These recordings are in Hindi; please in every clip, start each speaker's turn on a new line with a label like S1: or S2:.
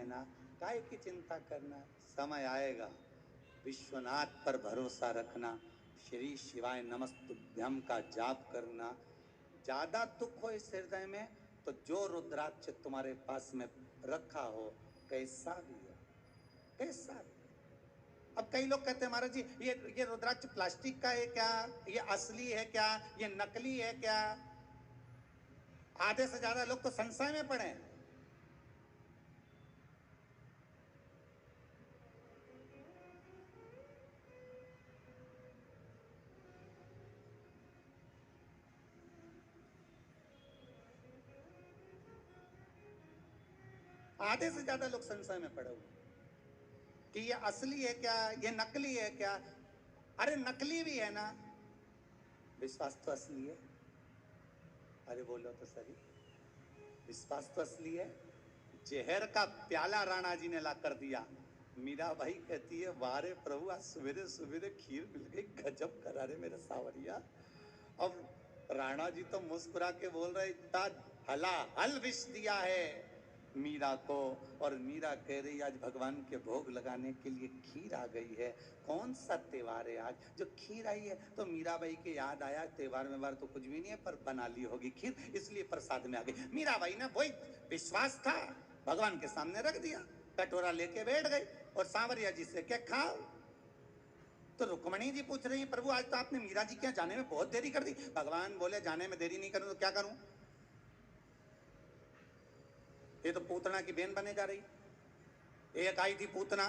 S1: रहना, काय की चिंता करना, समय आएगा। विश्वनाथ पर भरोसा रखना, श्री शिवाय नमस्तुभ्यम का जाप करना। ज्यादा दुख हो इस हृदय में तो जो रुद्राक्ष तुम्हारे पास में रखा हो, कैसा भी हो, कैसा भी। अब कई लोग कहते हैं महाराज जी ये रुद्राक्ष प्लास्टिक का है क्या, ये असली है क्या, ये नकली है क्या। आधे से ज्यादा लोग तो संशय में पड़े हैं। आधे से ज्यादा लोग संशय में पड़े हुए कि ये असली है क्या, ये नकली है क्या। अरे नकली भी है ना, विश्वास तो असली है। अरे बोलो तो सही, विश्वास तो असली है। जहर का प्याला राणा जी ने ला कर दिया। मीरा भाई कहती है वारे प्रभु आज सवेरे सवेरे खीर मिल गई, गजब करा रे मेरे सावरिया। अब राणा जी तो मुस्कुरा के बोल रहे इतना हला हल विष दिया है मीरा को। और मीरा कह रही आज भगवान के भोग लगाने के लिए खीर आ गई है। कौन सा त्योहार है आज जो खीर आई है। तो मीराबाई के याद आया त्योहार में बार तो कुछ भी नहीं है, पर बना ली होगी खीर, इसलिए प्रसाद में आ गई। मीराबाई ने वही विश्वास था, भगवान के सामने रख दिया, कटोरा लेके बैठ गई और सांवरिया जी से क्या खाओ। तो रुक्मणी जी पूछ रही है प्रभु आज तो आपने मीरा जी के यहाँ जाने में बहुत देरी कर दी। भगवान बोले जाने में देरी नहीं करूं तो क्या करूं, ये तो पूतना की बेन बने जा रही। एक आई थी पूतना,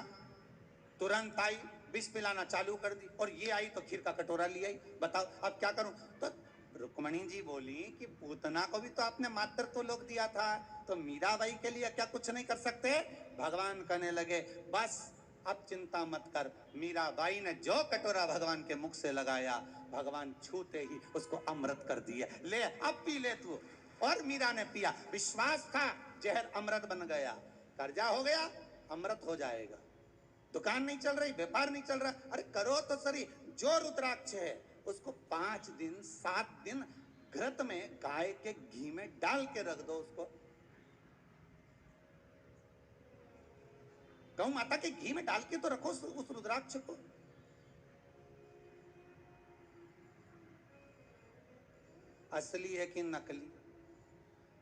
S1: तुरंत आई, विष पिलाना चालू कर दी, और ये आई तो खीर का कटोरा ले आई। बताओ अब क्या करूं। तो रुक्मणी जी बोली कि पूतना को भी तो आपने मात्र तो लोग दिया था, तो मीराबाई के लिए क्या कुछ नहीं कर सकते। भगवान कहने लगे बस अब चिंता मत कर। मीराबाई ने जो कटोरा भगवान के मुख से लगाया, भगवान छूते ही उसको अमृत कर दिया। ले अब पी ले तू। और मीरा ने पिया, विश्वास था जहर अमृत बन गया। कर्जा हो गया अमृत हो जाएगा, दुकान नहीं चल रही, व्यापार नहीं चल रहा, अरे करो तो सही। जो रुद्राक्ष है उसको 5 दिन 7 दिन घृत में गाय के घी में डाल के रख दो, उसको गौ माता के घी में डाल के तो रखो उस रुद्राक्ष को। असली है कि नकली।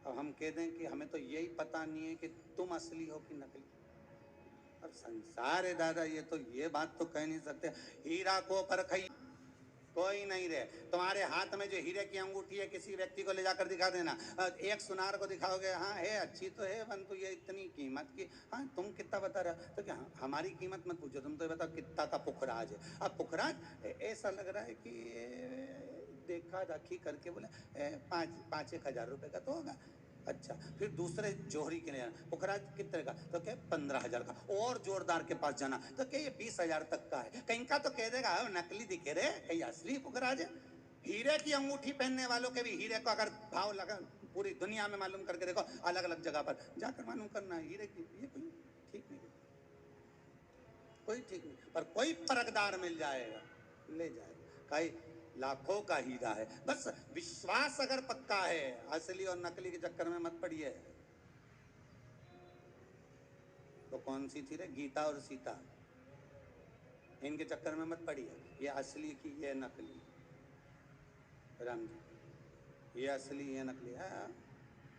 S1: अब हम कह दें कि हमें तो यही पता नहीं है कि तुम असली हो कि नकली। अब संसार है दादा, ये तो ये बात तो कह नहीं सकते। हीरा को परखई कोई नहीं रहे। तुम्हारे हाथ में जो हीरे की अंगूठी है किसी व्यक्ति को ले जाकर दिखा देना, एक सुनार को दिखाओगे हाँ है अच्छी तो है परंतु ये इतनी कीमत की, हाँ तुम कितना बता रहे हो, तो क्या हमारी कीमत मत पूछो, तुम तो बताओ कितना का पुखराज है। अब पुखराज ऐसा लग रहा है कि देखा दाखी करके बोले 5-1 हजार रुपए का तो होगा। अच्छा फिर दूसरे जोहरी के लिए जाना, पुखराज कितने का, तो क्या 15,000 का। और जोरदार के पास जाना तो क्या ये 20,000 तक का है। कहीं का तो कह देगा नकली दिखे रे, कहीं असली पुखराज है। हीरे की अंगूठी पहनने वालों के भी हीरे को अगर भाव लगा पूरी दुनिया में मालूम करके देखो, अलग अलग जगह पर जाकर मालूम करना हीरे की, ये कोई ठीक नहीं, कोई ठीक नहीं, पर कोई परखदार मिल जाएगा ले जाएगा। कई लाखों का हीरा है, बस विश्वास अगर पक्का है। असली और नकली के चक्कर में मत पड़िए। तो कौन सी थी रे, गीता और सीता, इनके चक्कर में मत पड़िए। ये असली की ये नकली, राम जी ये असली ये नकली है।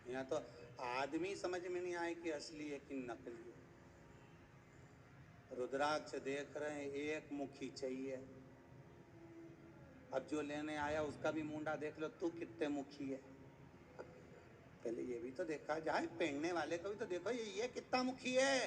S1: यहाँ तो आदमी समझ में नहीं आए कि असली है कि नकली है। रुद्राक्ष देख रहे हैं एक मुखी चाहिए, अब जो लेने आया उसका भी मुंडा देख लो तू कितने मुखी है। पहले ये भी तो देखा जाए, पहनने वाले को भी तो देखो ये कितना मुखी है,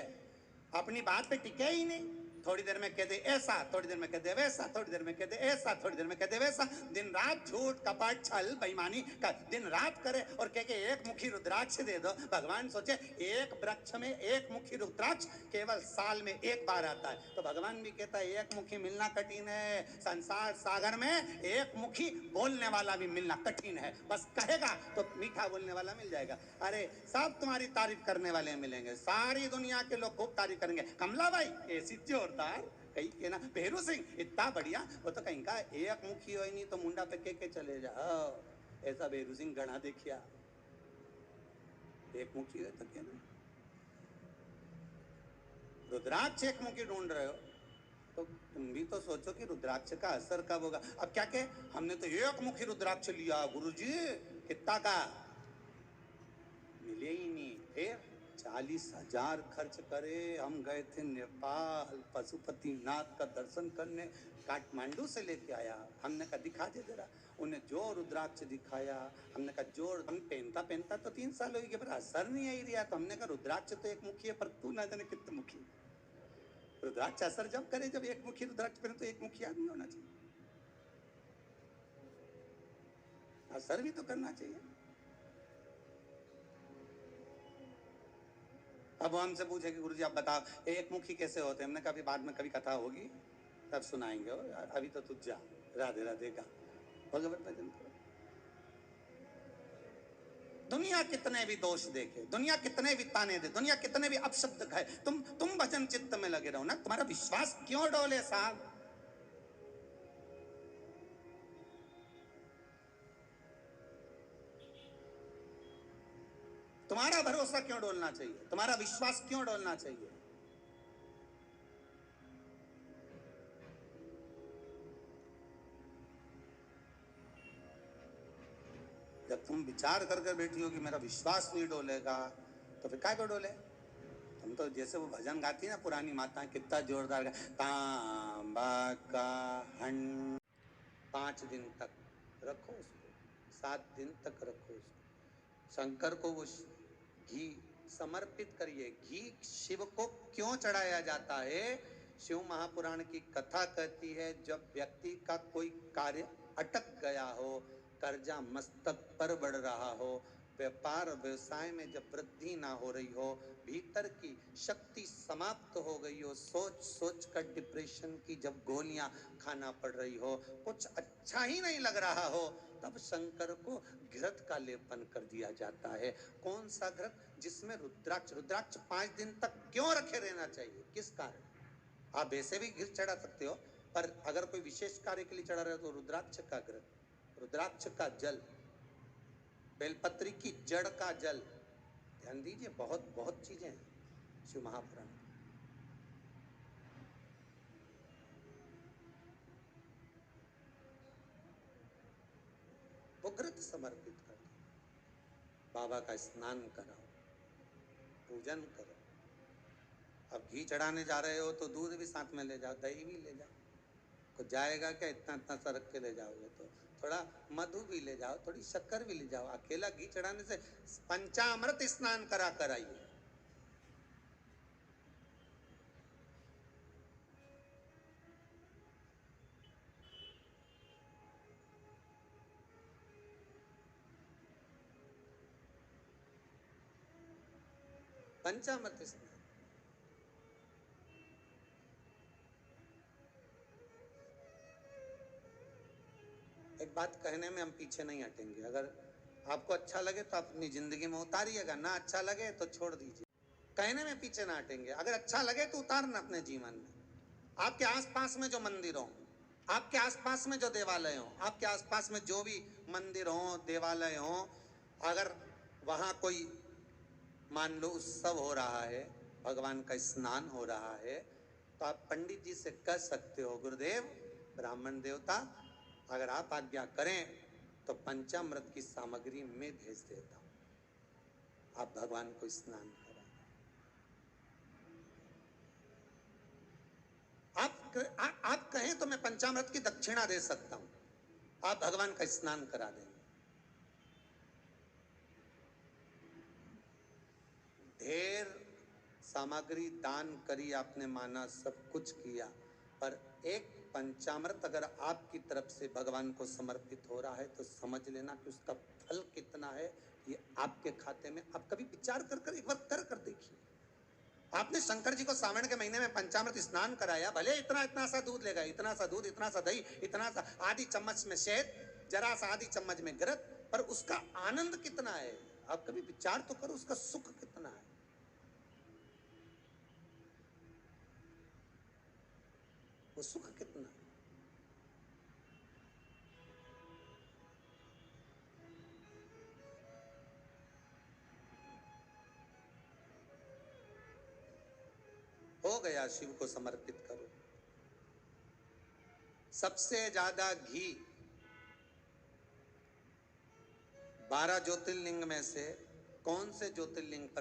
S1: अपनी बात पे टिके ही नहीं। थोड़ी देर में कह दे ऐसा, थोड़ी देर में कह दे वैसा, थोड़ी देर में कह दे ऐसा, थोड़ी देर में कह दे वैसा। दिन रात झूठ कपट छल बेईमानी का दिन रात करे और कह के एक मुखी रुद्राक्ष दे दो। भगवान सोचे एक वृक्ष में एक मुखी रुद्राक्ष केवल साल में एक बार आता है, तो भगवान भी कहता है एक मुखी मिलना कठिन है। संसार सागर में एक मुखी बोलने वाला भी मिलना कठिन है, बस कहेगा तो मीठा बोलने वाला मिल जाएगा। अरे सब तुम्हारी तारीफ करने वाले मिलेंगे, सारी दुनिया के लोग खूब तारीफ करेंगे। कमला भाई ऐसी जोरदार, कहीं के ना भेरू सिंह इतना बढ़िया, वो तो कहीं का एक मुखी हो ही नहीं तो मुंडा पे के चले जाओ। ऐसा भेरू सिंह गढ़ा देखिया, एक मुखी है तो क्या ना। रुद्राक्ष एक मुखी ढूंढ रहे हो तो तुम भी तो सोचो कि रुद्राक्ष का असर कब होगा। अब क्या कहे, हमने तो एक मुखी रुद्राक्ष लिया गुरुजी, कितना का, मिले ही नहीं। फिर 40,000 खर्च करे, हम गए थे नेपाल, पशुपतिनाथ का दर्शन करने, काठमांडू से लेके आया। हमने कहा दिखा दे जरा, उन्हें जो रुद्राक्ष दिखाया, हमने कहा जो, हम पहनता पहनता तो 3 साल हो गए पर असर नहीं आई रहा। तो हमने कहा रुद्राक्ष तो एक मुखी है पर तू ना जाने कितने मुखी। रुद्राक्ष असर जब करे जब एक मुखी रुद्राक्ष पहने, तो एक मुखी आदमी होना चाहिए, असर भी तो करना चाहिए। अब वो हमसे पूछे कि गुरुजी आप बताओ एक मुखी कैसे होते हैं। हमने कहा अभी बाद में कभी कथा होगी तब सुनाएंगे, अभी तो तू जा, राधे राधे का भगवत भजन करो। दुनिया कितने भी दोष देखे, दुनिया कितने भी ताने दे, दुनिया कितने भी अपशब्द खाए, तुम भजन चित्त में लगे रहो ना। तुम्हारा विश्वास क्यों डोले साहब? तुम्हारा भरोसा क्यों डोलना चाहिए? तुम्हारा विश्वास क्यों डोलना चाहिए? जब तुम विचार कर कर बैठी हो कि मेरा विश्वास नहीं डोलेगा, तो फिर काय को डोले? तुम तो जैसे वो भजन गाती है ना पुरानी माताएं, कितना जोरदार गा, तांबा का हंड, 5 दिन तक रखो उसको, 7 दिन तक रखो उसको, शंकर को वो घी समर्पित करिए। घी शिव को क्यों चढ़ाया जाता है? शिव महापुराण की कथा कहती है जब व्यक्ति का कोई कार्य अटक गया हो, कर्जा मस्तक पर बढ़ रहा हो, व्यापार व्यवसाय में जब वृद्धि ना हो रही हो, भीतर की शक्ति समाप्त हो गई हो, सोच सोच कर डिप्रेशन की जब गोलियां खाना पड़ रही हो, कुछ अच्छा ही नहीं लग रहा हो, तब शंकर को घृत का लेपन कर दिया जाता है। कौन सा घृत? जिसमें रुद्राक्ष। रुद्राक्ष 5 दिन तक क्यों रखे रहना चाहिए? किस कारण? आप वैसे भी घृत चढ़ा सकते हो, पर अगर कोई विशेष कार्य के लिए चढ़ा रहे हो तो रुद्राक्ष का घृत, रुद्राक्ष का जल, बेलपत्री की जड़ का जल। ध्यान दीजिए, बहुत बहुत चीजें हैं शिव महापुराण। वो घृत समर्पित कर, बाबा का स्नान कराओ, पूजन करो। अब घी चढ़ाने जा रहे हो तो दूध भी साथ में ले जाओ, दही भी ले जाओ। कुछ जाएगा क्या? इतना इतना सा रख के ले जाओगे तो थोड़ा मधु भी ले जाओ, थोड़ी शक्कर भी ले जाओ। अकेला घी चढ़ाने से पंचामृत स्नान करा कर आइए। पंचामृत स्नान। एक बात कहने में हम पीछे नहीं हटेंगे, अगर आपको अच्छा लगे तो अपनी जिंदगी में उतारिएगा, ना अच्छा लगे तो छोड़ दीजिए। कहने में पीछे ना हटेंगे, अगर अच्छा लगे तो उतारना अपने जीवन में। आपके आसपास में जो मंदिर हो, आपके आसपास में जो देवालय हो, आपके आसपास में जो भी मंदिर हो, देवालय हो, अगर वहां कोई मान लो उत्सव हो रहा है, भगवान का स्नान हो रहा है, तो आप पंडित जी से कह सकते हो गुरुदेव, ब्राह्मण देवता, अगर आप आज्ञा करें तो पंचामृत की सामग्री मैं भेज देता हूं, आप भगवान को स्नान कराएं। आप कहें तो मैं पंचामृत की दक्षिणा दे सकता हूं, आप भगवान का स्नान करा देंगे। ढेर सामग्री दान करी आपने, माना सब कुछ किया, पर एक पंचामृत अगर आपकी तरफ से भगवान को समर्पित हो रहा है तो समझ लेना कि उसका फल कितना है ये आपके खाते में। आप कभी विचार कर एक बार कर देखिए। आपने शंकर जी को सावन के महीने में पंचामृत स्नान कराया, भले इतना इतना सा दूध लेगा, इतना सा दूध, इतना सा दही, इतना सा आधी चम्मच में शहद, जरा सा आधी चम्मच में घृत, पर उसका आनंद कितना है? आप कभी विचार तो करो, उसका सुख कितना है, वो सुख कितना है। हो हो गया, शिव को समर्पित करो। सबसे ज्यादा घी 12 ज्योतिर्लिंग में से कौन से ज्योतिर्लिंग पर